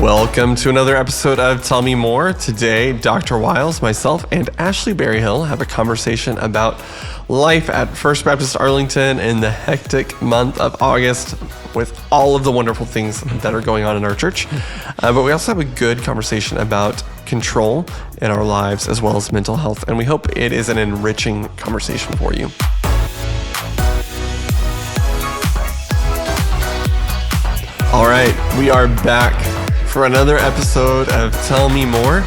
Welcome to another episode of Tell Me More. Today, Dr. Wiles, myself, and Ashley Berryhill have a conversation about life at First Baptist Arlington in the hectic month of August with all of the wonderful things that are going on in our church. But we also have a good conversation about control in our lives as well as mental health. And we hope it is an enriching conversation for you. All right, we are back for another episode of Tell Me More.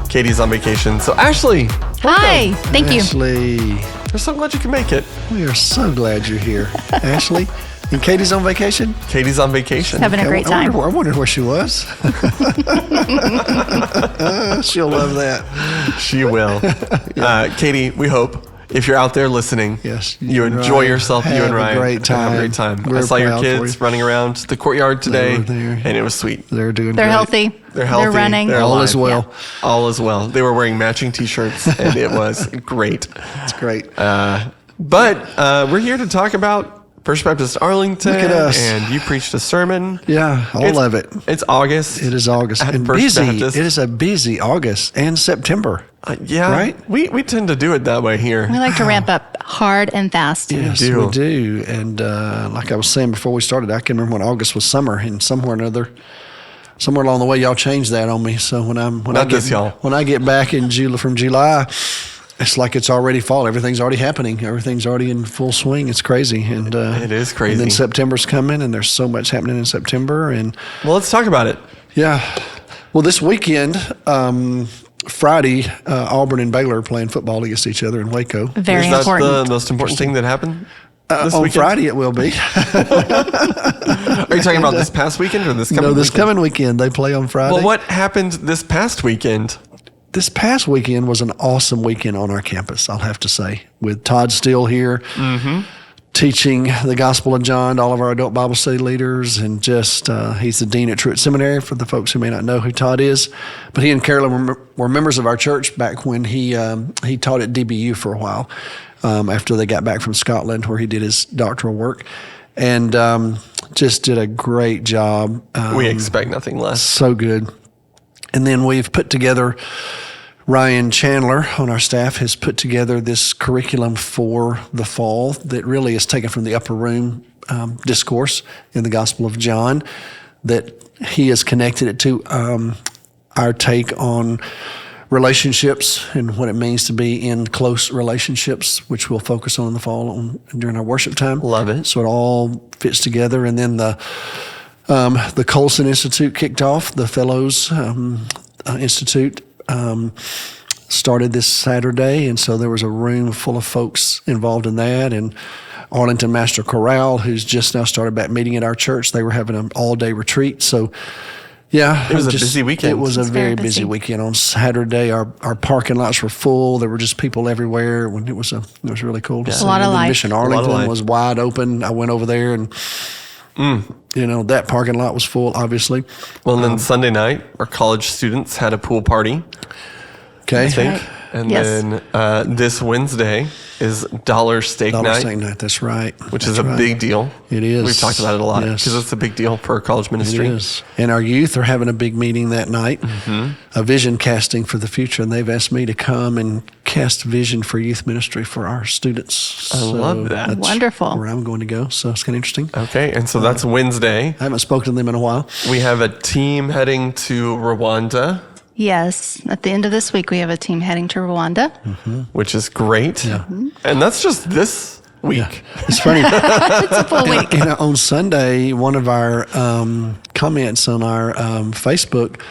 Katie's on vacation. So Ashley, hi, thank you. Ashley, we're so glad you can make it. We are so glad you're here. Ashley, and Katie's on vacation? Katie's on vacation. Having a great time. I wondered where she was. She'll love that. She will. Katie, we hope, if you're out there listening, yes, you enjoy yourself, you and Ryan. Have a great time. I saw your kids running around the courtyard today, and it was sweet. They're doing They're great. healthy. They're healthy. They're running. They're all is well. Yeah. All is well. They were wearing matching t-shirts, and it was great. It's great. But we're here to talk about First Baptist Arlington. Look at us. And you preached a sermon. Yeah, I love it. It's August. It is August. At And First busy. Baptist. It is a busy August and September. Yeah. Right? We tend to do it that way here. We like to ramp up hard and fast. Yes, do. we do. And like I was saying before we started, I can remember when August was summer, and somewhere or another, somewhere along the way, y'all changed that on me. So when I get back in from July, it's like it's already fall. Everything's already happening. Everything's already in full swing. It's crazy. And it is crazy. And then September's coming, and there's so much happening in September. And well, let's talk about it. Yeah. Well, this weekend, Friday, Auburn and Baylor are playing football against each other in Waco. Very Is that important. the most important thing that happened this on weekend? Friday it will be. Are you talking about this past weekend or this coming weekend? No, this coming weekend. They play on Friday. Well, what happened this past weekend? This past weekend was an awesome weekend on our campus, I'll have to say, with Todd Steele here teaching the Gospel of John to all of our adult Bible study leaders, and just he's the dean at Truett Seminary for the folks who may not know who Todd is. But he and Carolyn were members of our church back when he taught at DBU for a while after they got back from Scotland where he did his doctoral work, and just did a great job. We expect nothing less. So good. And then we've put together, Ryan Chandler on our staff has put together this curriculum for the fall that really is taken from the upper room discourse in the Gospel of John, that he has connected it to our take on relationships and what it means to be in close relationships, which we'll focus on in the fall during our worship time. Love it. So it all fits together. And then the Colson Institute kicked off. The Fellows Institute started this Saturday, and so there was a room full of folks involved in that. And Arlington Master Chorale, who's just now started back meeting at our church, they were having an all-day retreat. So, yeah. It was a busy weekend. It was a very busy weekend. On Saturday, our parking lots were full. There were just people everywhere. It was really cool to see. A lot of life. Mission Arlington was wide open. I went over there and that parking lot was full, obviously. Well, and then Sunday night, our college students had a pool party. Okay. I think. Right. And Yes. then this Wednesday is Dollar Steak Night. Steak Night, that's right. Which is a big deal. It is. We've talked about it a lot because Yes. it's a big deal for our college ministry. It is. And our youth are having a big meeting that night, a vision casting for the future. And they've asked me to come and cast vision for youth ministry for our students. I love that. That's Wonderful. where I'm going to go. So it's kind of interesting. Okay, and so that's Wednesday. I haven't spoken to them in a while. We have a team heading to Rwanda, Yes. At the end of this week, we have a team heading to Rwanda. which is great. Yeah. And that's just this week. It's funny. It's a full week. On Sunday, one of our comments on our Facebook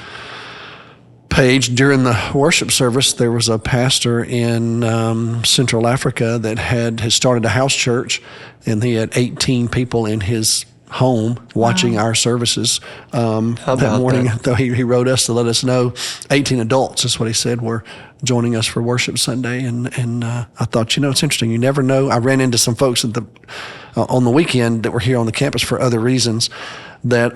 page during the worship service, there was a pastor in Central Africa that had started a house church, and he had 18 people in his home watching our services that morning. Though he wrote us to let us know 18 adults is what he said were joining us for worship Sunday, and I thought, it's interesting. You never know. I ran into some folks on the weekend that were here on the campus for other reasons that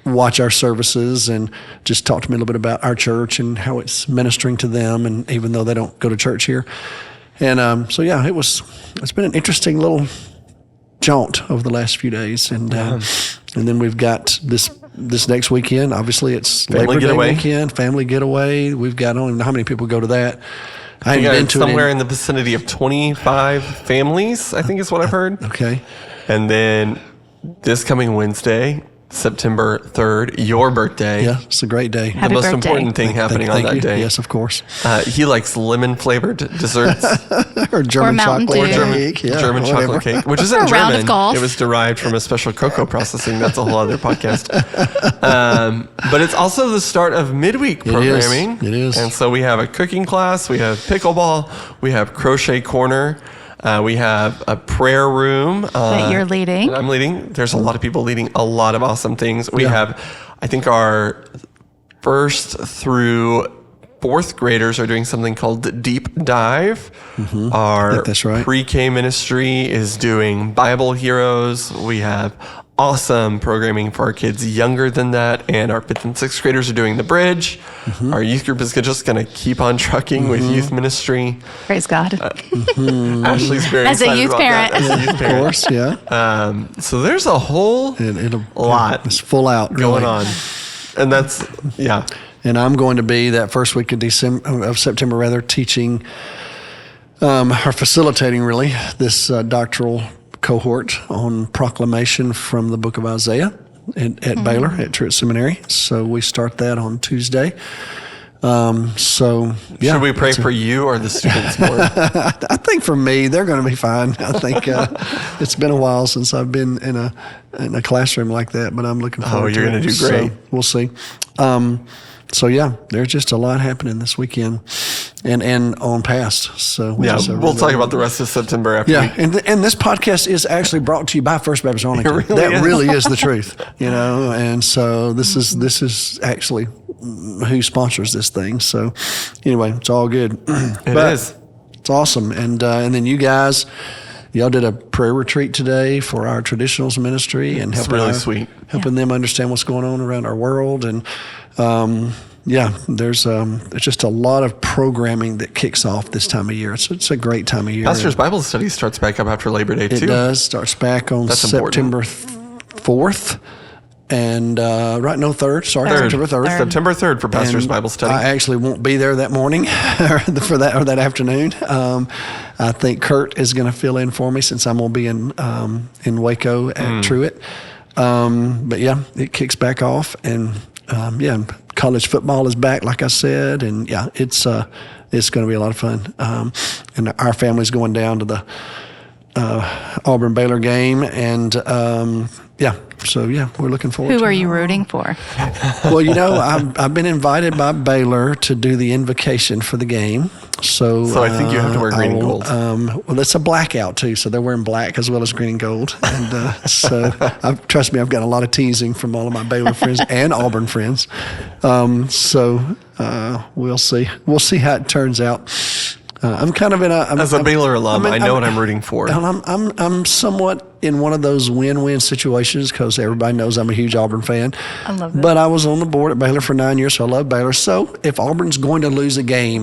watch our services and just talk to me a little bit about our church and how it's ministering to them, and even though they don't go to church here. And it's been an interesting little jaunt over the last few days, and then we've got this this next weekend, obviously it's Family Labor getaway. Day weekend, family getaway. We've got, I don't even know how many people go to that. I You haven't been got to somewhere it in the vicinity of 25 families, I think is what I've heard. Okay. And then this coming Wednesday, September 3rd, your birthday. Yeah, it's a great day. The Happy most birthday. important thing happening on Thank that you. day. Yes, of course. He likes lemon-flavored desserts. Or German Mountain chocolate Dew. cake. Yeah, German whatever. chocolate cake, which Or isn't a round of German. golf. It was derived from a special cocoa processing. That's a whole other podcast. But it's also the start of midweek programming. It is. And so we have a cooking class, we have pickleball, we have crochet corner, we have a prayer room. That you're leading. that I'm leading. There's a lot of people leading a lot of awesome things. We Yeah. have, I think our first through fourth graders are doing something called Deep Dive. Our think that's right. pre-K ministry is doing Bible Heroes. We have awesome programming for our kids younger than that. And our fifth and sixth graders are doing The Bridge. Our youth group is just going to keep on trucking with youth ministry. Praise God. Ashley's very As a excited youth about parent. that. As a youth Of parent. course, yeah. So there's a whole It'll lot It's full out going really. on. And that's, yeah. And I'm going to be that first week of September, rather, teaching or facilitating really this doctoral cohort on proclamation from the book of Isaiah at Baylor at Truett Seminary. So we start that on Tuesday. So yeah, Should we pray for you or the students more? I think for me, they're going to be fine. I think it's been a while since I've been in a classroom like that, but I'm looking forward to it. you're gonna do great. So we'll see. So yeah, there's just a lot happening this weekend and on past. So Yeah, so we'll talk about the rest of September after. yeah, and this podcast is actually brought to you by First Baptist Arlington. really That is. really is the truth, and so this is actually who sponsors this thing. So anyway, it's all good. It is. It's awesome, and then you guys, y'all did a prayer retreat today for our traditionals ministry, and It's really sweet. helping them understand what's going on around our world, and there's just a lot of programming that kicks off this time of year. It's a great time of year. Pastor's Bible study starts back up after Labor Day, It too. does. Starts back on That's September 4th. And, September 3rd. September 3rd for Pastor's And Bible study. I actually won't be there that morning or that afternoon. I think Kurt is going to fill in for me since I'm going to be in Waco at Truett. But yeah, it kicks back off, and college football is back, like I said, and yeah, it's going to be a lot of fun. And our family's going down to the Auburn Baylor game, and so we're looking forward. Who to are it. you rooting for? Well, I've been invited by Baylor to do the invocation for the game. So I think you have to wear green and gold. Well, it's a blackout too, so they're wearing black as well as green and gold. And so, trust me, I've got a lot of teasing from all of my Baylor friends and Auburn friends. We'll see. We'll see how it turns out. I'm kind of in a. As a Baylor alum, I know what I'm rooting for. And I'm somewhat in one of those win-win situations because everybody knows I'm a huge Auburn fan. I love that. But I was on the board at Baylor for 9 years, so I love Baylor. So if Auburn's going to lose a game,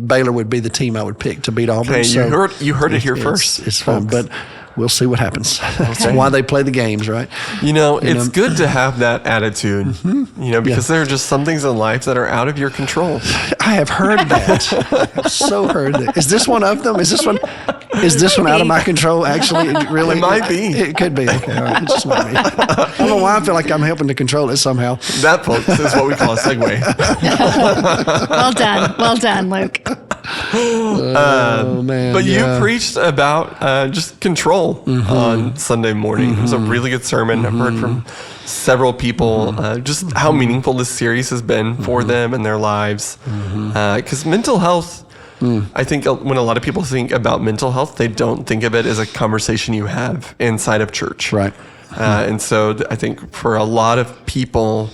Baylor would be the team I would pick to beat Auburn. Okay, So you heard it here first. It's fun, folks. but we'll see what happens. That's why they play the games, right? It's good to have that attitude, because there are just some things in life that are out of your control. I have heard that. I've so heard that. Is this one of them? Is this one out of my control? Actually, really, It might be. It could be. Okay, all right. It just might be. I don't know why I feel like I'm helping to control it somehow. That, folks, is what we call a segue. Well done, Luke. Oh man! But yeah. you preached about just control on Sunday morning. It was a really good sermon. I've heard from several people just how meaningful this series has been for them and their lives. Because mental health, I think when a lot of people think about mental health, they don't think of it as a conversation you have inside of church. Right. And so I think for a lot of people,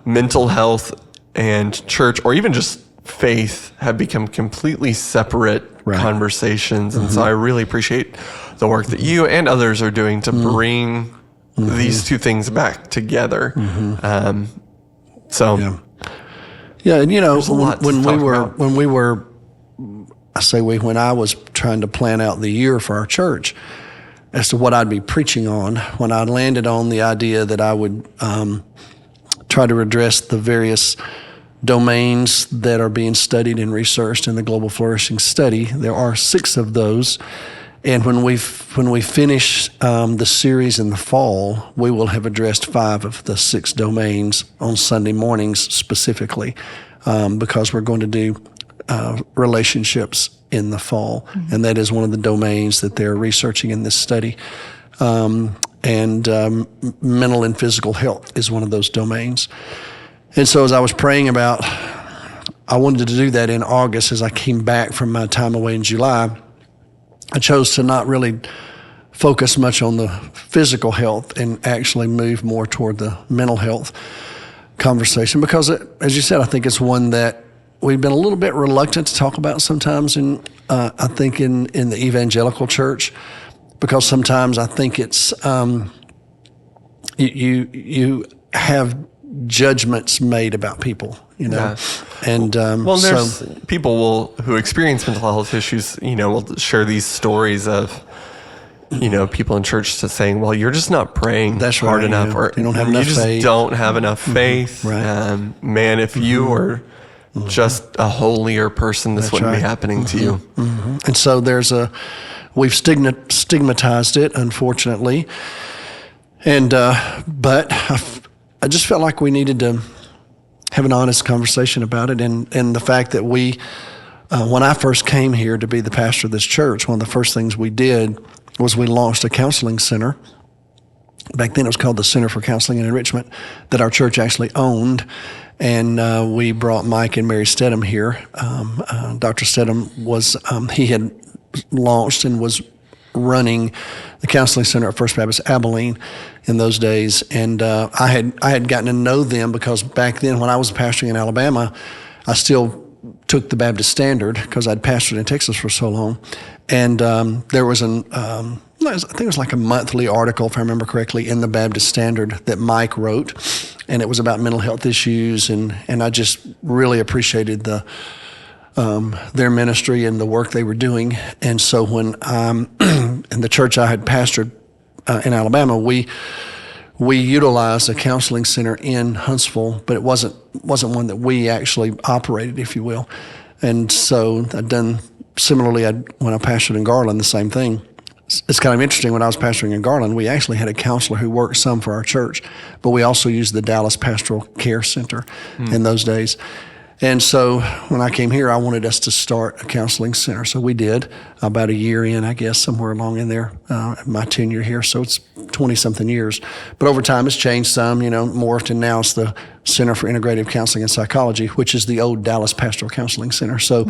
mental health and church, or even just faith, have become completely separate conversations. And so I really appreciate the work that you and others are doing to bring these two things back together. Yeah, and There's a lot to talk about. when I was trying to plan out the year for our church, as to what I'd be preaching on, when I landed on the idea that I would try to address the various domains that are being studied and researched in the Global Flourishing Study. There are 6 of those. And when we finish the series in the fall, we will have addressed 5 of the 6 domains on Sunday mornings specifically, because we're going to do relationships in the fall. And that is one of the domains that they're researching in this study. And mental and physical health is one of those domains. And so as I was praying about, I wanted to do that in August as I came back from my time away in July. I chose to not really focus much on the physical health and actually move more toward the mental health conversation because, as you said, I think it's one that we've been a little bit reluctant to talk about sometimes I think in the evangelical church, because sometimes I think it's you have judgments made about people, Yeah. and there's people who experience mental health issues, will share these stories of, people in church saying, well, you're just not praying hard enough, or you don't have enough faith. You just don't have enough faith. Right. Man, if you were just a holier person, this wouldn't be happening to you. And so we've stigmatized it, unfortunately. And, but I just felt like we needed to have an honest conversation about it. And the fact that when I first came here to be the pastor of this church, one of the first things we did was we launched a counseling center. Back then it was called the Center for Counseling and Enrichment, that our church actually owned. And we brought Mike and Mary Stedham here. Dr. Stedham he had launched and was running the counseling center at First Baptist Abilene in those days. And I had gotten to know them because back then when I was pastoring in Alabama, I still took the Baptist Standard because I'd pastored in Texas for so long. And there was I think it was like a monthly article, if I remember correctly, in the Baptist Standard that Mike wrote. And it was about mental health issues. And I just really appreciated their ministry and the work they were doing. And so when in the church I had pastored in Alabama, we utilized a counseling center in Huntsville, but it wasn't one that we actually operated, if you will. And so I'd done similarly when I pastored in Garland, the same thing. It's kind of interesting. When I was pastoring in Garland, we actually had a counselor who worked some for our church, but we also used the Dallas Pastoral Care Center in those days. And so when I came here, I wanted us to start a counseling center. So we did about a year in, I guess, somewhere along in there, my tenure here. So it's 20-something years. But over time, it's changed some, morphed, and now it's the Center for Integrative Counseling and Psychology, which is the old Dallas Pastoral Counseling Center. So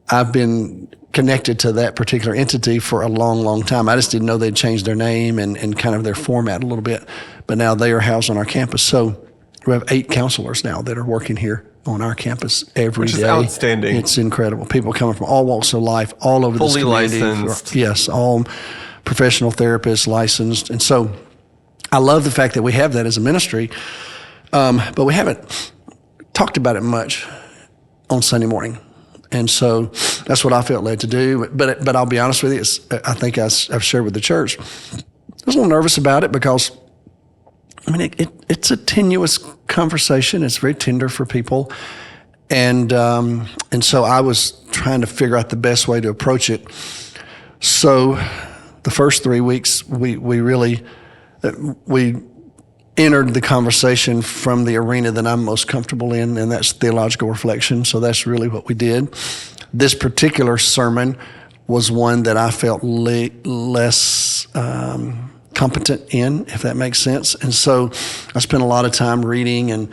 I've been connected to that particular entity for a long, long time. I just didn't know they'd changed their name and kind of their format a little bit. But now they are housed on our campus. So we have 8 counselors now that are working here on our campus every day. Which is outstanding. It's incredible. People coming from all walks of life, all over this community. Fully licensed. Yes, all professional therapists, licensed. And so I love the fact that we have that as a ministry, but we haven't talked about it much on Sunday morning. And so that's what I felt led to do. But I'll be honest with you, I think I've shared with the church, I was a little nervous about it because it's a tenuous conversation. It's very tender for people. And so I was trying to figure out the best way to approach it. So the first 3 weeks, we entered the conversation from the arena that I'm most comfortable in, and that's theological reflection. So that's really what we did. This particular sermon was one that I felt less competent in, if that makes sense. And so I spent a lot of time reading, and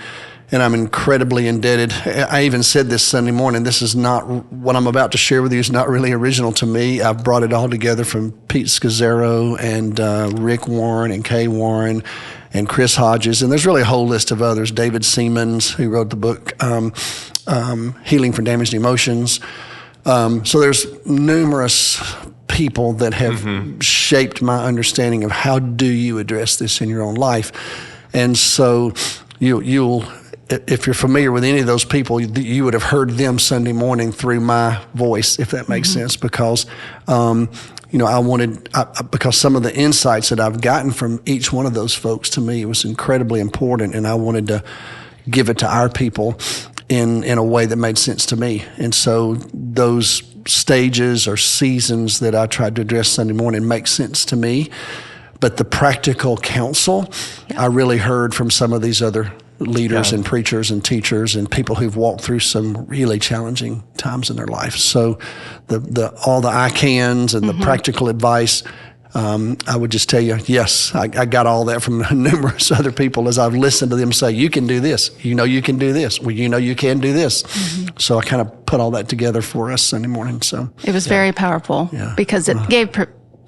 I'm incredibly indebted. I even said this Sunday morning, this is not, what I'm about to share with you is not really original to me. I've brought it all together from Pete Scazzaro and Rick Warren and Kay Warren and Chris Hodges. And there's really a whole list of others. David Siemens, who wrote the book, Healing from Damaged Emotions. So there's numerous people that have shaped my understanding of how do you address this in your own life. And so you'll if you're familiar with any of those people, you would have heard them Sunday morning through my voice, if that makes sense, because I wanted, because some of the insights that I've gotten from each one of those folks, to me, was incredibly important, and I wanted to give it to our people in a way that made sense to me. And so those stages or seasons that I tried to address Sunday morning make sense to me. But the practical counsel, I really heard from some of these other leaders and preachers and teachers and people who've walked through some really challenging times in their life. So all the I cans and the practical advice, I would just tell you, yes, I got all that from numerous other people as I've listened to them say, you can do this. You can do this. Well, you can do this. So I kind of put all that together for us Sunday morning. So it was very powerful because it gave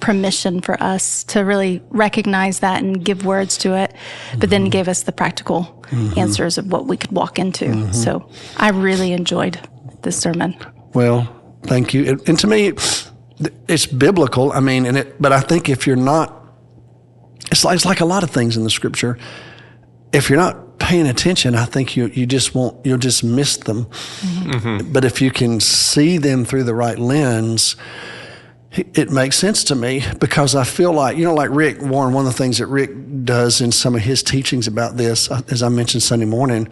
permission for us to really recognize that and give words to it, but then gave us the practical answers of what we could walk into. So I really enjoyed this sermon. Well, thank you. And to me, it's biblical. I mean, but I think if you're not, it's like a lot of things in the scripture. If you're not paying attention, I think you'll just miss them. But if you can see them through the right lens, it makes sense to me, because I feel like, like Rick Warren, one of the things that Rick does in some of his teachings about this, as I mentioned Sunday morning,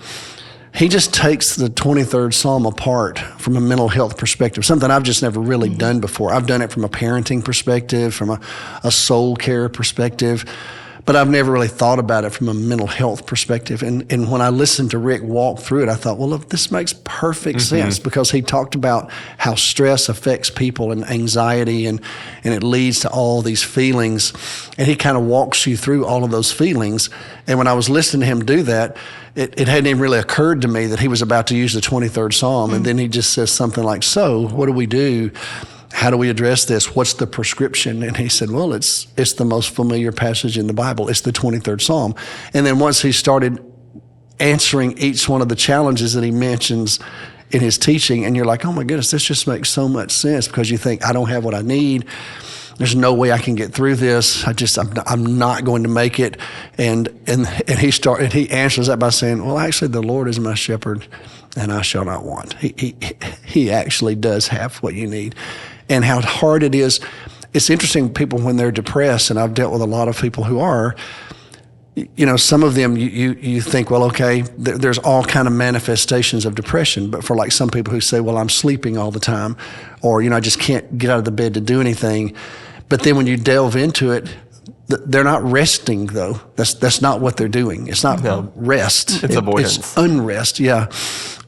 he just takes the 23rd Psalm apart from a mental health perspective, something I've just never really done before. I've done it from a parenting perspective, from a soul care perspective, but I've never really thought about it from a mental health perspective. And when I listened to Rick walk through it, I thought, well, look, this makes perfect sense, because he talked about how stress affects people and anxiety, and it leads to all these feelings. And he kind of walks you through all of those feelings. And when I was listening to him do that, it hadn't even really occurred to me that he was about to use the 23rd Psalm. And then he just says something like, so what do we do? How do we address this? What's the prescription? And he said, well, it's the most familiar passage in the Bible. It's the 23rd Psalm. And then once he started answering each one of the challenges that he mentions in his teaching, and you're like, oh my goodness, this just makes so much sense, because you think, I don't have what I need. There's no way I can get through this. I'm not going to make it. And he answers that by saying, well, actually, the Lord is my shepherd, and I shall not want. He actually does have what you need. And how hard it is. It's interesting, people, when they're depressed, and I've dealt with a lot of people who are, some of them, you think, well, okay, there's all kind of manifestations of depression. But for like some people who say, well, I'm sleeping all the time, or, I just can't get out of the bed to do anything. But then when you delve into it, they're not resting, though. That's not what they're doing. It's not rest. It's avoidance. It's unrest, yeah.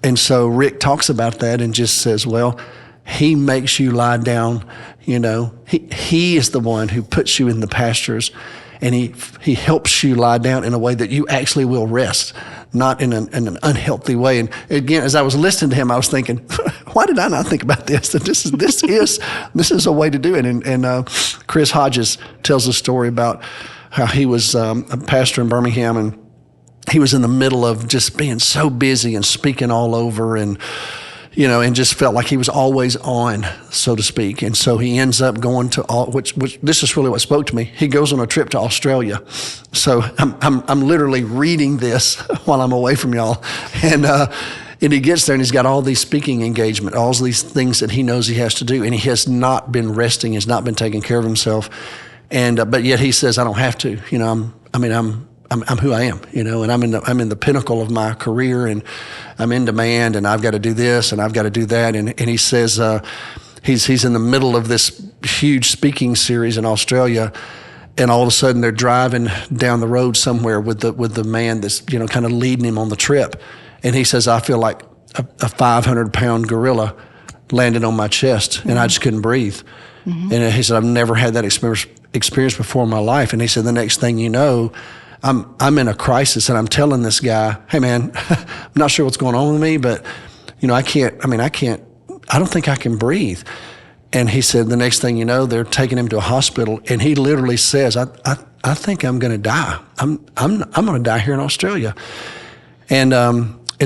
And so Rick talks about that and just says, well, he makes you lie down. He is the one who puts you in the pastures, and he helps you lie down in a way that you actually will rest, not in an unhealthy way. And again, as I was listening to him, I was thinking, why did I not think about this? That this is a way to do it. And Chris Hodges tells a story about how he was a pastor in Birmingham, and he was in the middle of just being so busy and speaking all over, and and just felt like he was always on, so to speak. And so he ends up going to which this is really what spoke to me. He goes on a trip to Australia. So I'm literally reading this while I'm away from y'all. And he gets there, and he's got all these speaking engagement, all these things that he knows he has to do. And he has not been resting, has not been taking care of himself. And, but yet he says, I don't have to, I'm who I am, and I'm in the pinnacle of my career, and I'm in demand, and I've got to do this, and I've got to do that. And he says he's in the middle of this huge speaking series in Australia, and all of a sudden they're driving down the road somewhere with the man that's kind of leading him on the trip, and he says, I feel like a 500-pound gorilla landed on my chest, and I just couldn't breathe. And he said, I've never had that experience before in my life. And he said, the next thing you know, I'm in a crisis, and I'm telling this guy, hey man, I'm not sure what's going on with me, but I don't think I can breathe. And he said, the next thing you know, they're taking him to a hospital, and he literally says, I think I'm going to die. I'm going to die here in Australia. And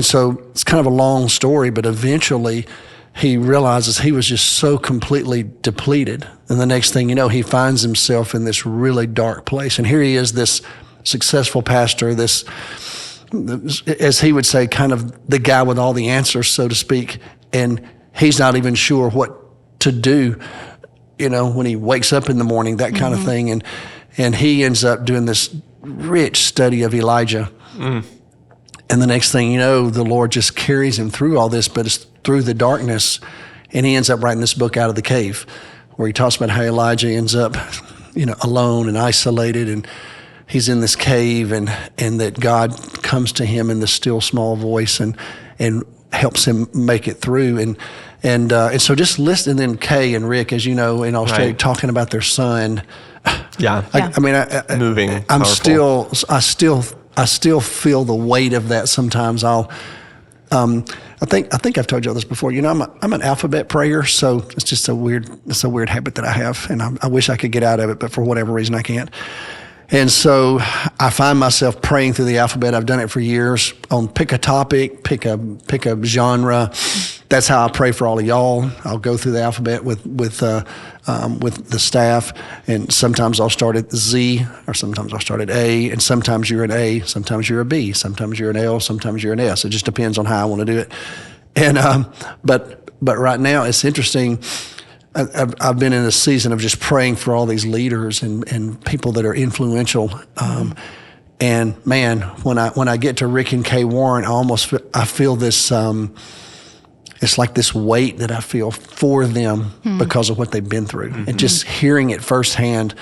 so it's kind of a long story, but eventually he realizes he was just so completely depleted. And the next thing you know, he finds himself in this really dark place. And here he is, this successful pastor, this, as he would say, kind of the guy with all the answers, so to speak, and he's not even sure what to do when he wakes up in the morning, that kind of thing. And he ends up doing this rich study of Elijah. And the next thing you know, the Lord just carries him through all this, but it's through the darkness. And he ends up writing this book, Out of the Cave, where he talks about how Elijah ends up, alone and isolated, and he's in this cave, and that God comes to him in the still small voice and helps him make it through. And so just listen. And then Kay and Rick, as you know, in Australia, talking about their son. Yeah. Moving. I still feel the weight of that sometimes. I think I've told you all this before. I'm an alphabet prayer, so it's just a weird habit that I have, and I wish I could get out of it, but for whatever reason I can't. And so I find myself praying through the alphabet. I've done it for years on pick a topic, pick a genre. That's how I pray for all of y'all. I'll go through the alphabet with the staff, and sometimes I'll start at Z, or sometimes I'll start at A, and sometimes you're an A, sometimes you're a B, sometimes you're an L, sometimes you're an S. It just depends on how I want to do it. And but right now it's interesting. I've been in a season of just praying for all these leaders and people that are influential. And man, when I get to Rick and Kay Warren, I feel this. It's like this weight that I feel for them because of what they've been through, and just hearing it firsthand.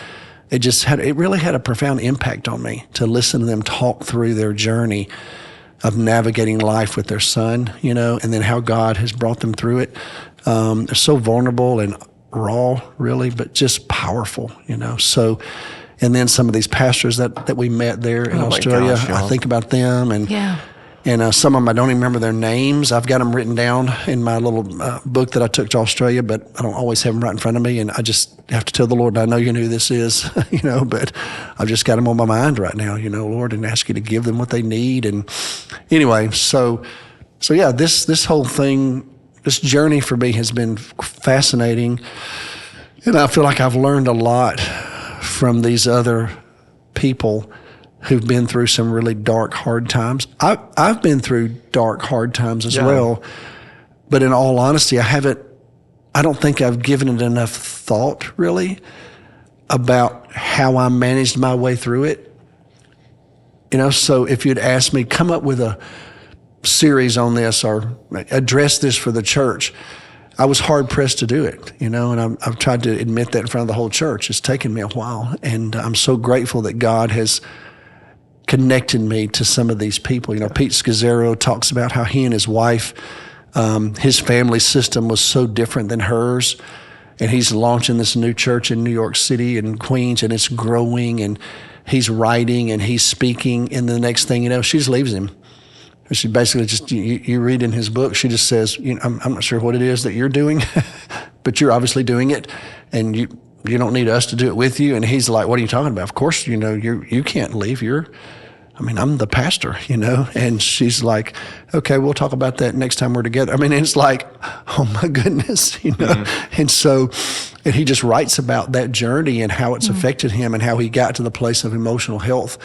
It really had a profound impact on me to listen to them talk through their journey of navigating life with their son, and then how God has brought them through it. They're so vulnerable and raw, really, but just powerful, So, and then some of these pastors that we met there in Australia, I think about them, and some of them I don't even remember their names. I've got them written down in my little book that I took to Australia, but I don't always have them right in front of me, and I just have to tell the Lord, I know you know who this is, but I've just got them on my mind right now, Lord, and ask you to give them what they need. And anyway, so yeah, this whole thing, this journey for me has been fascinating, and I feel like I've learned a lot from these other people who've been through some really dark, hard times. I've been through dark, hard times as well, but in all honesty, I don't think I've given it enough thought, really, about how I managed my way through it. So if you'd asked me, come up with a series on this or address this for the church, I was hard pressed to do it, and I've tried to admit that in front of the whole church. It's taken me a while, and I'm so grateful that God has connected me to some of these people. Pete Scazzaro talks about how he and his wife, his family system was so different than hers, and he's launching this new church in New York City and Queens, and it's growing, and he's writing and he's speaking, and the next thing you know, she just leaves him. She basically just, you read in his book, she just says, I'm not sure what it is that you're doing, but you're obviously doing it, and you don't need us to do it with you. And he's like, what are you talking about? Of course, you can't leave. I'm the pastor, and she's like, okay, we'll talk about that next time we're together. It's like, oh my goodness, and he just writes about that journey and how it's affected him and how he got to the place of emotional health.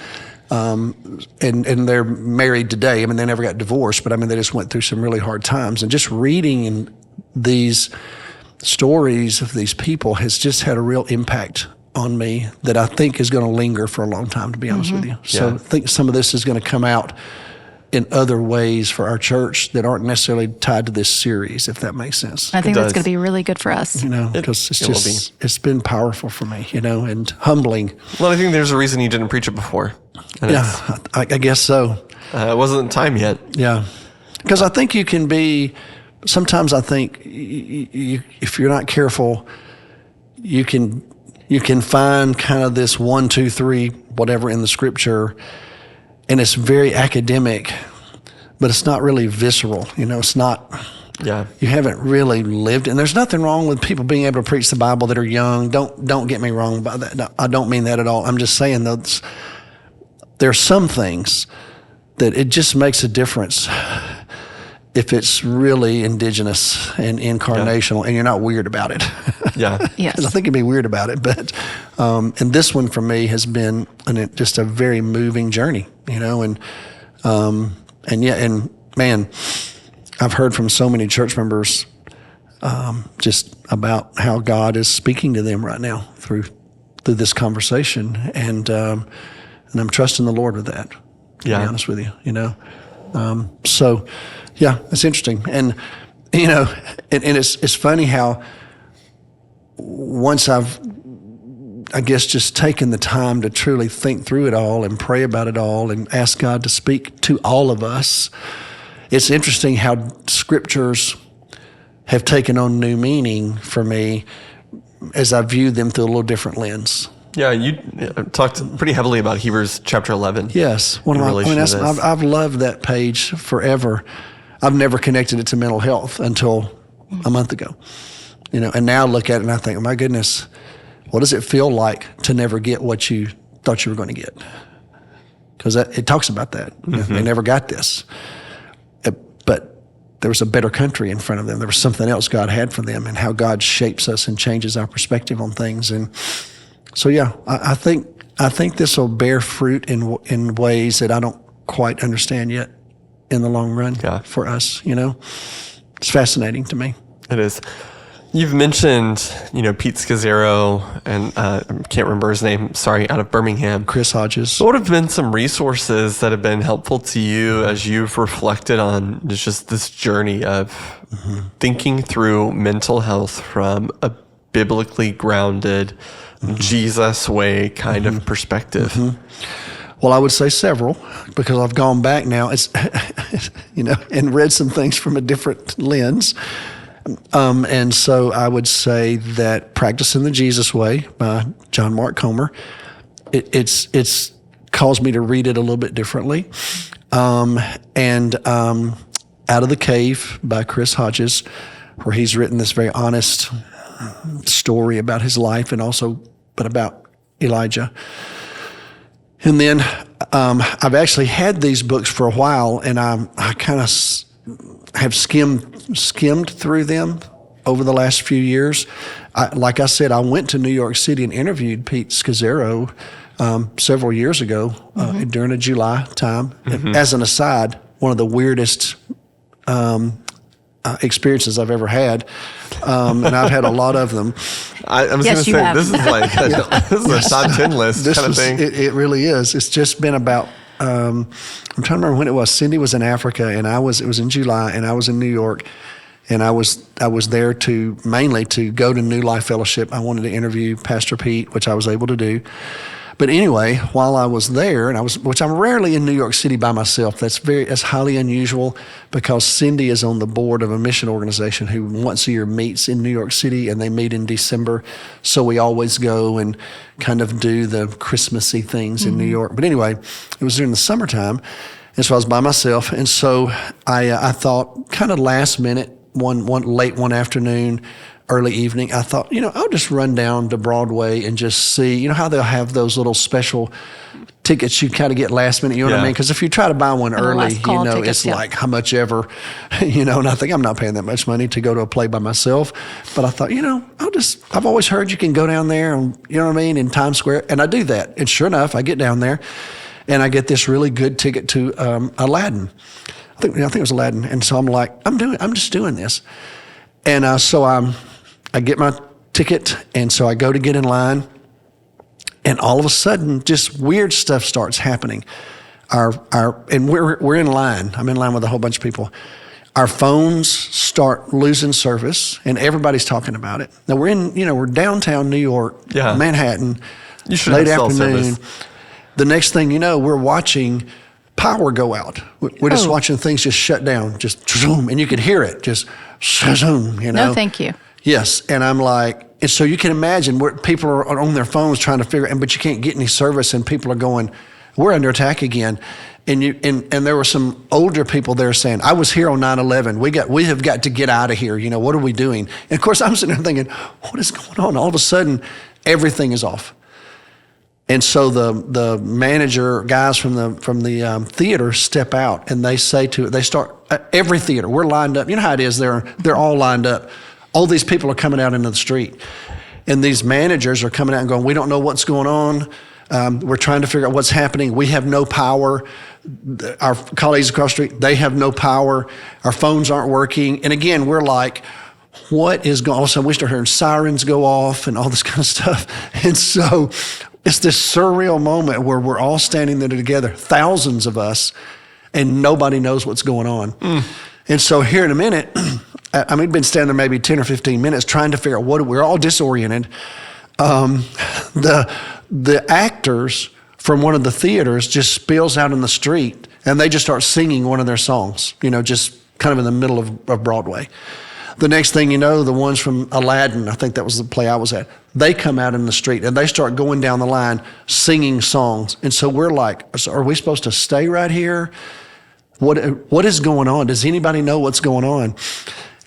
And they're married today. They never got divorced, but they just went through some really hard times. And just reading these stories of these people has just had a real impact on me that I think is going to linger for a long time, to be honest with you. So I think some of this is going to come out in other ways for our church that aren't necessarily tied to this series, if that makes sense. I think that's going to be really good for us. Because it's been powerful for me, and humbling. Well, I think there's a reason you didn't preach it before. I guess so. It wasn't time yet. Yeah. Because I think you can be, sometimes I think if you're not careful, you can find kind of this 1, 2, 3, whatever in the scripture, and it's very academic, but it's not really visceral. It's not, you haven't really lived. And there's nothing wrong with people being able to preach the Bible that are young. Don't get me wrong about that. No, I don't mean that at all. I'm just saying that there are some things that it just makes a difference if it's really indigenous and incarnational, and you're not weird about it. Yes. I think you'd be weird about it, but and this one for me has been just a very moving journey, and man, I've heard from so many church members just about how God is speaking to them right now through this conversation, and I'm trusting the Lord with that. To be honest with you, so yeah, it's interesting, and it's funny how once I've, I guess, just taken the time to truly think through it all and pray about it all and ask God to speak to all of us. It's interesting how scriptures have taken on new meaning for me as I view them through a little different lens. Yeah, you talked pretty heavily about Hebrews chapter 11. Yes, I've loved that page forever. I've never connected it to mental health until a month ago, and now I look at it and I think, oh my goodness, what does it feel like to never get what you thought you were going to get? Because it talks about that. Mm-hmm. They never got this. But there was a better country in front of them. There was something else God had for them, and how God shapes us and changes our perspective on things. And so, yeah, I think this will bear fruit in ways that I don't quite understand yet in the long run for us. It's fascinating to me. It is. You've mentioned, Pete Scazzero and I can't remember his name, out of Birmingham. Chris Hodges. What have been some resources that have been helpful to you as you've reflected on just this journey of thinking through mental health from a biblically grounded, Jesus way kind of perspective? Well, I would say several, because I've gone back now, and read some things from a different lens. And so I would say that Practicing the Jesus Way by John Mark Comer, it's caused me to read it a little bit differently. And Out of the Cave by Chris Hodges, where he's written this very honest story about his life and also but about Elijah. And then I've actually had these books for a while, and I kind of have skimmed through them over the last few years. Like I said, I went to New York City and interviewed Pete Scazzero several years ago during a July time. As an aside, one of the weirdest experiences I've ever had, and I've had a lot of them. I was going to say, this is like this is a top 10 list kind of thing. It really is. It's just been about, I'm trying to remember when it was. Cindy was in Africa, and it was in July, and I was in New York, and I was there mainly to go to New Life Fellowship. I wanted to interview Pastor Pete, which I was able to do. But anyway, while I was there, which I'm rarely in New York City by myself. That's highly unusual, because Cindy is on the board of a mission organization who once a year meets in New York City, and they meet in December. So we always go and kind of do the Christmassy things in New York. But anyway, it was during the summertime, and so I was by myself. And so I thought, kind of last minute, late one afternoon, early evening, I thought, I'll just run down to Broadway and just see, how they'll have those little special tickets you kind of get last minute, you know what I mean? Because if you try to buy one early, tickets, it's like how much ever, and I think I'm not paying that much money to go to a play by myself. But I thought, I've always heard you can go down there and, in Times Square. And I do that. And sure enough, I get down there and I get this really good ticket to Aladdin. I think it was Aladdin. And so I'm like, I'm just doing this. And so I get my ticket, and so I go to get in line, and all of a sudden, just weird stuff starts happening. And we're in line. I'm in line with a whole bunch of people. Our phones start losing service, and everybody's talking about it. Now we're downtown New York, Manhattan, late afternoon. The next thing you know, we're watching power go out. We're just watching things just shut down, just zoom, and you could hear it, just zoom. No, thank you. Yes, and I'm like, and so you can imagine where people are on their phones trying to figure, but you can't get any service, and people are going, we're under attack again. And there were some older people there saying, I was here on 9/11. We have got to get out of here. What are we doing? And of course, I'm sitting there thinking, what is going on? All of a sudden, everything is off. And so the manager guys from the theater step out, and they say they start every theater. We're lined up. You know how it is. They're all lined up. All these people are coming out into the street, and these managers are coming out and going, we don't know what's going on. We're trying to figure out what's happening. We have no power. Our colleagues across the street, they have no power. Our phones aren't working. And again, we're like, what is going on? All of a sudden, we start hearing sirens go off and all this kind of stuff. And so it's this surreal moment where we're all standing there together, thousands of us, and nobody knows what's going on. And so here in a minute, we've been standing there maybe 10 or 15 minutes trying to figure out we're all disoriented. The actors from one of the theaters just spills out in the street, and they just start singing one of their songs, just kind of in the middle of Broadway. The next thing you know, the ones from Aladdin, I think that was the play I was at, they come out in the street and they start going down the line singing songs. And so we're like, are we supposed to stay right here? What is going on? Does anybody know what's going on?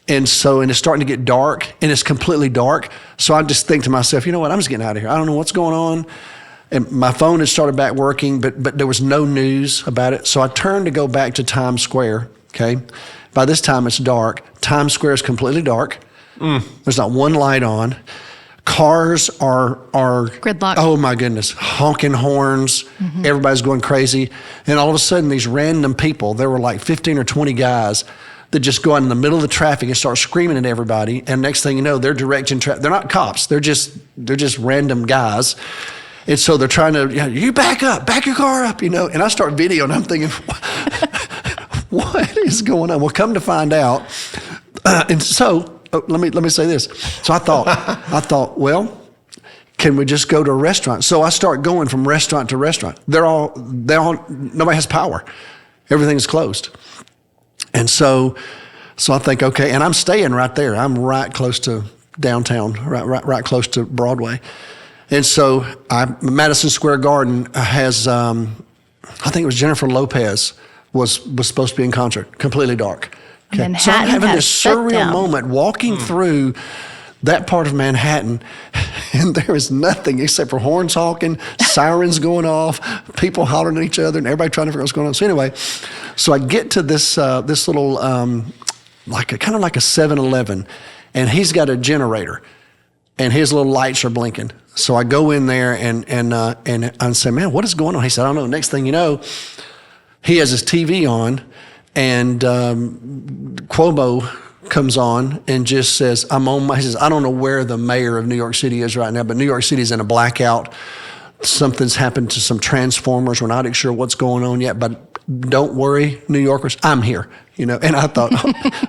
And it's starting to get dark, and it's completely dark. So I just think to myself, you know what, I'm just getting out of here. I don't know what's going on. And my phone had started back working, but there was no news about it. So I turned to go back to Times Square, okay? By this time, it's dark. Times Square is completely dark. There's not one light on. Cars are gridlock. Oh my goodness, honking horns. Everybody's going crazy. And all of a sudden, these random people, there were like 15 or 20 guys that just go out in the middle of the traffic and start screaming at everybody. And next thing you know, they're directing traffic. They're not cops. They're just random guys. And so they're trying to, you back your car up, And I start videoing. I'm thinking, what is going on? Well, come to find out. And so let me say this. So I thought, well, can we just go to a restaurant? So I start going from restaurant to restaurant. Nobody has power. Everything's closed. And so I think, okay, and I'm staying right there. I'm right close to downtown, right close to Broadway. And so Madison Square Garden has, I think it was Jennifer Lopez was supposed to be in concert, completely dark. Okay. So I'm having this surreal moment walking through that part of Manhattan, and there is nothing except for horns honking, sirens going off, people hollering at each other, and everybody trying to figure out what's going on. So anyway, so I get to this little, kind of like a 7-Eleven, and he's got a generator, and his little lights are blinking. So I go in there and I say, man, what is going on? He said, I don't know. Next thing you know, he has his TV on, and Cuomo comes on and just says, he says, I don't know where the mayor of New York City is right now, but New York City is in a blackout. Something's happened to some transformers. We're not sure what's going on yet, but don't worry, New Yorkers, I'm here. And I thought,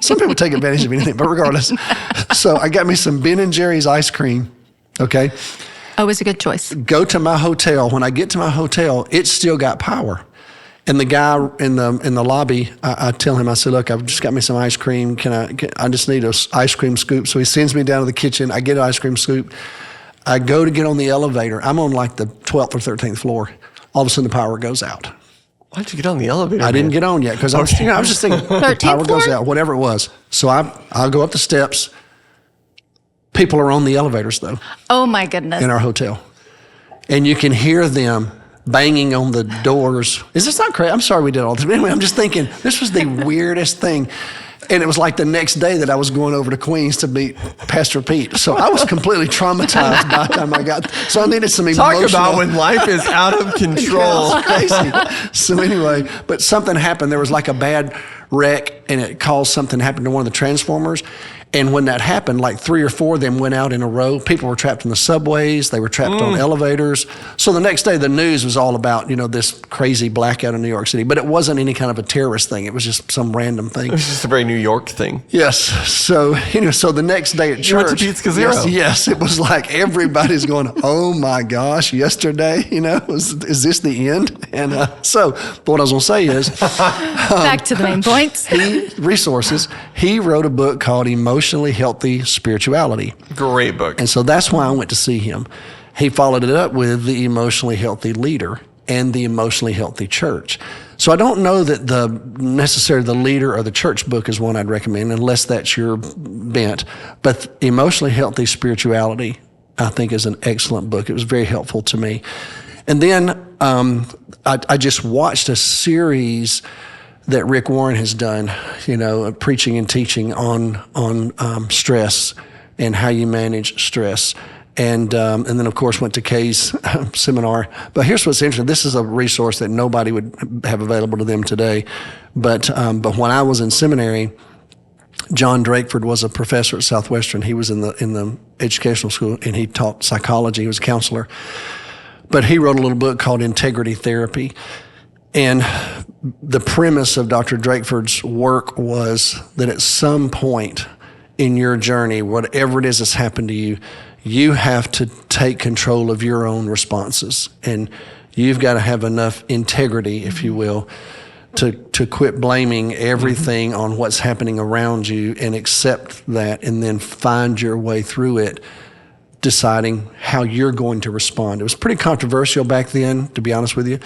some people take advantage of anything, but regardless. So I got me some Ben & Jerry's ice cream, okay? Oh, it was a good choice. Go to my hotel. When I get to my hotel, it's still got power. And the guy in the lobby, I tell him, I said, look, I've just got me some ice cream. I just need an ice cream scoop. So he sends me down to the kitchen. I get an ice cream scoop. I go to get on the elevator. I'm on like the 12th or 13th floor. All of a sudden, the power goes out. Why'd you get on the elevator? I didn't get on yet because I was just thinking, the power goes out, whatever it was. So I'll go up the steps. People are on the elevators, though. Oh, my goodness. In our hotel. And you can hear them banging on the doors. Is this not crazy? I'm sorry we did all this. But anyway, I'm just thinking, this was the weirdest thing. And it was like the next day that I was going over to Queens to meet Pastor Pete. So I was completely traumatized by the time I got there. So I needed some emotional... Talk about when life is out of control. Crazy. So anyway, but something happened. There was like a bad wreck, and it caused something to happen to one of the transformers. And when that happened, like 3 or 4 of them went out in a row. People were trapped in the subways. They were trapped on elevators. So the next day, the news was all about, this crazy blackout in New York City. But it wasn't any kind of a terrorist thing. It was just some random thing. It was just a very New York thing. Yes. So, so the next day at church. You went to Pizza Zero. Yes. It was like everybody's going, oh my gosh, yesterday, is this the end? And but what I was going to say is. Back to the main points. He wrote a book called Emotionally Healthy Spirituality. Great book. And so that's why I went to see him. He followed it up with The Emotionally Healthy Leader and The Emotionally Healthy Church. So I don't know that necessarily the leader or the church book is one I'd recommend unless that's your bent. But Emotionally Healthy Spirituality, I think, is an excellent book. It was very helpful to me. And then I just watched a series that Rick Warren has done, preaching and teaching on stress and how you manage stress. And then, of course, went to Kay's seminar. But here's what's interesting. This is a resource that nobody would have available to them today. But when I was in seminary, John Drakeford was a professor at Southwestern. He was in the educational school, and he taught psychology. He was a counselor. But he wrote a little book called Integrity Therapy. And the premise of Dr. Drakeford's work was that at some point in your journey, whatever it is that's happened to you, you have to take control of your own responses. And you've got to have enough integrity, if you will, to quit blaming everything on what's happening around you and accept that, and then find your way through it, deciding how you're going to respond. It was pretty controversial back then, to be honest with you,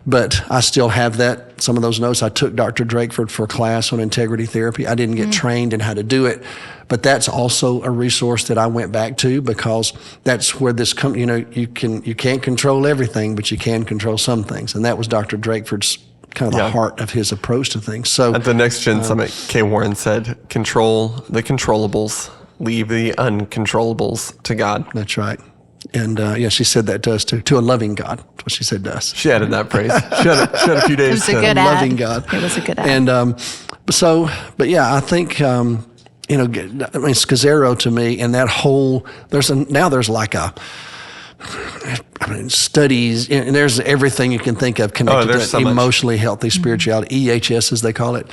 but I still have some of those notes. I took Dr. Drakeford for a class on integrity therapy. I didn't get trained in how to do it, but that's also a resource that I went back to, because that's where this comes. You can't control everything, but you can control some things, and that was Dr. Drakeford's kind of the heart of his approach to things. So at the Next Gen Summit, Kay Warren said, "Control the controllables, leave the uncontrollables to God." That's right. And she said that to us too. To a loving God. That's what she said to us. She added that praise. She had a few days. It was a good loving ad. God. It was a good ad. And I think Scazzero to me, and that whole there's like studies, and there's everything you can think of connected to emotionally healthy spirituality, EHS as they call it.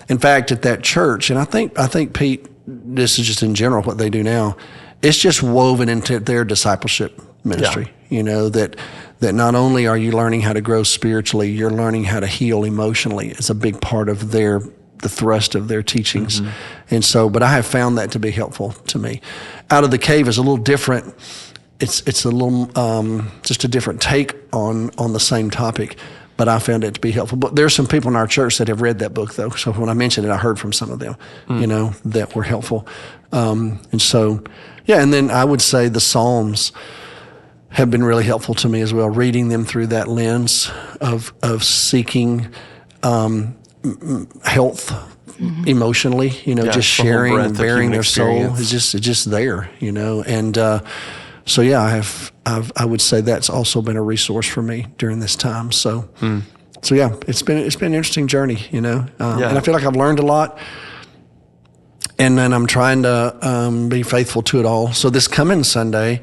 In fact, at that church, and I think Pete, this is just in general what they do now, it's just woven into their discipleship ministry. That not only are you learning how to grow spiritually, you're learning how to heal emotionally. It's a big part of the thrust of their teachings. And so, but I have found that to be helpful to me. Out of the Cave is a little different. It's a little just a different take on the same topic, but I found it to be helpful. But there's some people in our church that have read that book, though. So when I mentioned it, I heard from some of them, that were helpful. And so, and then I would say the Psalms have been really helpful to me as well, reading them through that lens of seeking health emotionally, just sharing and bearing their soul is just there, and I would say that's also been a resource for me during this time. So it's been an interesting journey, and I feel like I've learned a lot, and then I'm trying to be faithful to it all. So this coming Sunday,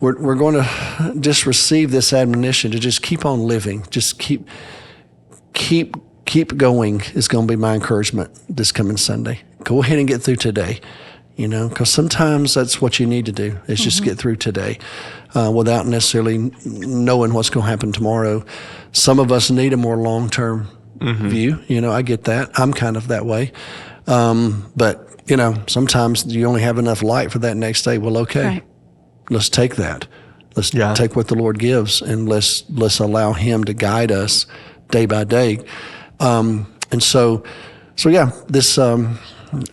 we're going to just receive this admonition to just keep on living, just keep going is going to be my encouragement this coming Sunday. Go ahead and get through today, because sometimes that's what you need to do is just get through today without necessarily knowing what's going to happen tomorrow. Some of us need a more long-term view. I get that. I'm kind of that way. But, sometimes you only have enough light for that next day. Well, okay, right. Let's take that. Let's take what the Lord gives, and let's allow Him to guide us day by day. And so this,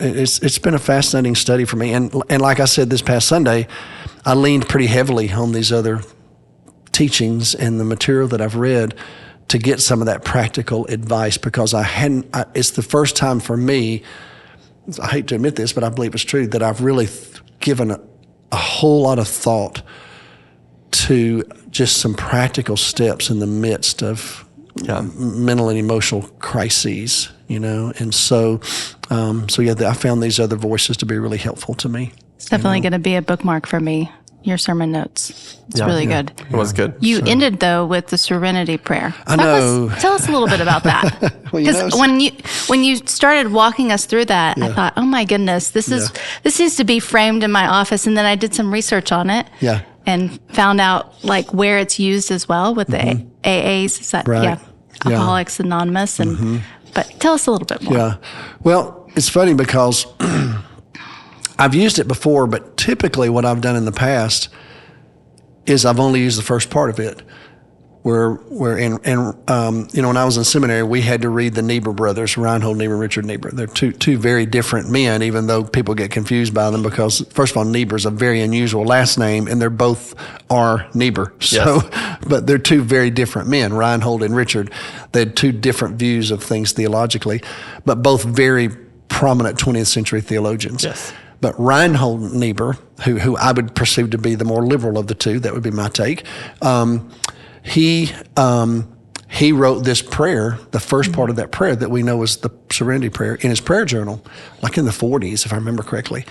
it's been a fascinating study for me. And like I said, this past Sunday, I leaned pretty heavily on these other teachings and the material that I've read to get some of that practical advice, because it's the first time for me, I hate to admit this, but I believe it's true, that I've really given a whole lot of thought to just some practical steps in the midst of mental and emotional crises, and so I found these other voices to be really helpful to me. It's definitely going to be a bookmark for me. Your sermon notes. It's really good. It was good. You ended though with the Serenity Prayer. I know. Tell us a little bit about that. Because when you started walking us through that, I thought, oh my goodness, this needs to be framed in my office. And then I did some research on it. Yeah. And found out like where it's used as well with the AAs. Is that, Alcoholics Anonymous. And but tell us a little bit more. Yeah. Well, it's funny because I've used it before, but typically what I've done in the past is I've only used the first part of it. When I was in seminary, we had to read the Niebuhr brothers, Reinhold Niebuhr, Richard Niebuhr. They're two very different men, even though people get confused by them because, first of all, Niebuhr's a very unusual last name, and they're both R. Niebuhr. So, but they're two very different men, Reinhold and Richard. They had two different views of things theologically, but both very prominent 20th century theologians. Yes. But Reinhold Niebuhr, who I would perceive to be the more liberal of the two, that would be my take, he he wrote this prayer, the first part of that prayer that we know is the Serenity Prayer, in his prayer journal, like in the 40s, if I remember correctly.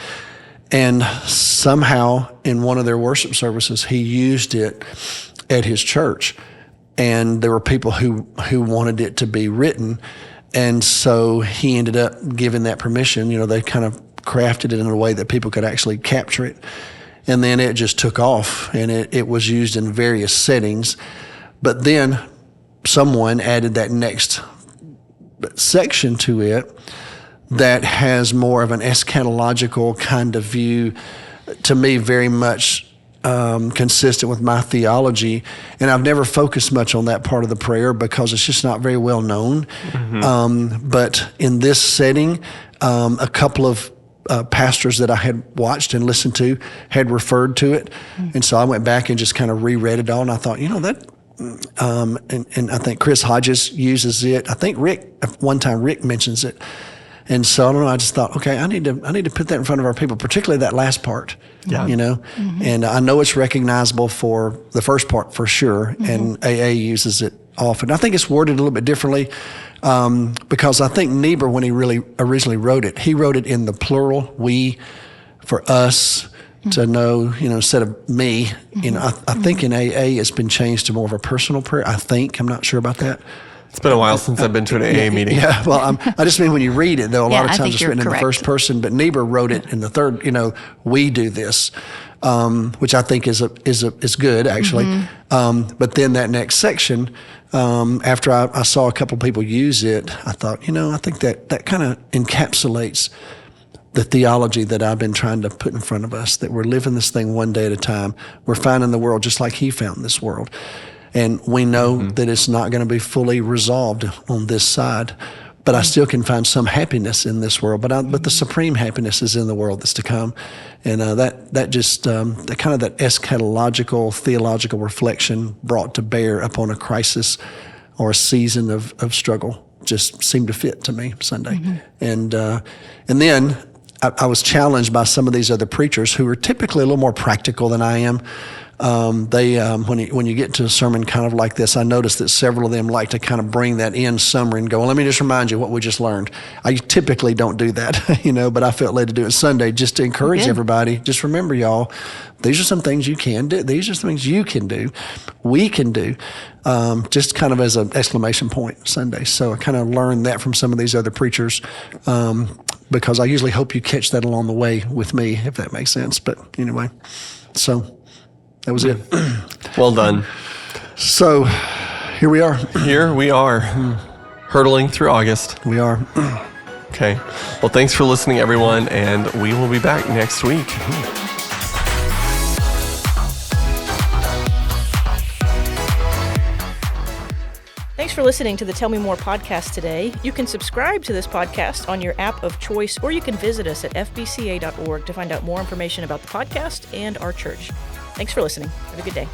And somehow in one of their worship services, he used it at his church. And there were people who wanted it to be written. And so he ended up giving that permission. They kind of crafted it in a way that people could actually capture it. And then it just took off, and it was used in various settings. But then someone added that next section to it that has more of an eschatological kind of view, to me, very much consistent with my theology. And I've never focused much on that part of the prayer because it's just not very well known. But in this setting, a couple of pastors that I had watched and listened to had referred to it. And so I went back and just kind of reread it all. And I thought, that, and I think Chris Hodges uses it. I think one time Rick mentions it. And so I don't know, I just thought, okay, I need to put that in front of our people, particularly that last part, and I know it's recognizable for the first part for sure. And AA uses it often. I think it's worded a little bit differently. Because I think Niebuhr, when he really originally wrote it, he wrote it in the plural, we, for us to know, instead of me. I think in AA it's been changed to more of a personal prayer. I'm not sure about that. It's been a while since I've been to an AA meeting. Yeah, well, I just mean when you read it, though, a lot of times it's written in the first person, but Niebuhr wrote it in the third, we do this, which I think is good, actually. But then that next section, after I saw a couple of people use it, I thought, I think that kind of encapsulates the theology that I've been trying to put in front of us, that we're living this thing one day at a time. We're finding the world just like he found this world. And we know that it's not going to be fully resolved on this side, but I still can find some happiness in this world. But the supreme happiness is in the world that's to come, and that just that kind of that eschatological theological reflection brought to bear upon a crisis or a season of struggle just seemed to fit to me Sunday, and then I was challenged by some of these other preachers who are typically a little more practical than I am. When you get to a sermon kind of like this, I noticed that several of them like to kind of bring that in summary and go, well, let me just remind you what we just learned. I typically don't do that, but I felt led to do it Sunday just to encourage everybody. Just remember, y'all, these are some things you can do. These are some things you can do. We can do, just kind of as an exclamation point Sunday. So I kind of learned that from some of these other preachers, because I usually hope you catch that along the way with me, if that makes sense. But anyway, so that was it. Well done. So here we are. Here we are, hurtling through August. We are. Okay. Well, thanks for listening, everyone, and we will be back next week. Thanks for listening to the Tell Me More podcast today. You can subscribe to this podcast on your app of choice, or you can visit us at fbca.org to find out more information about the podcast and our church. Thanks for listening. Have a good day.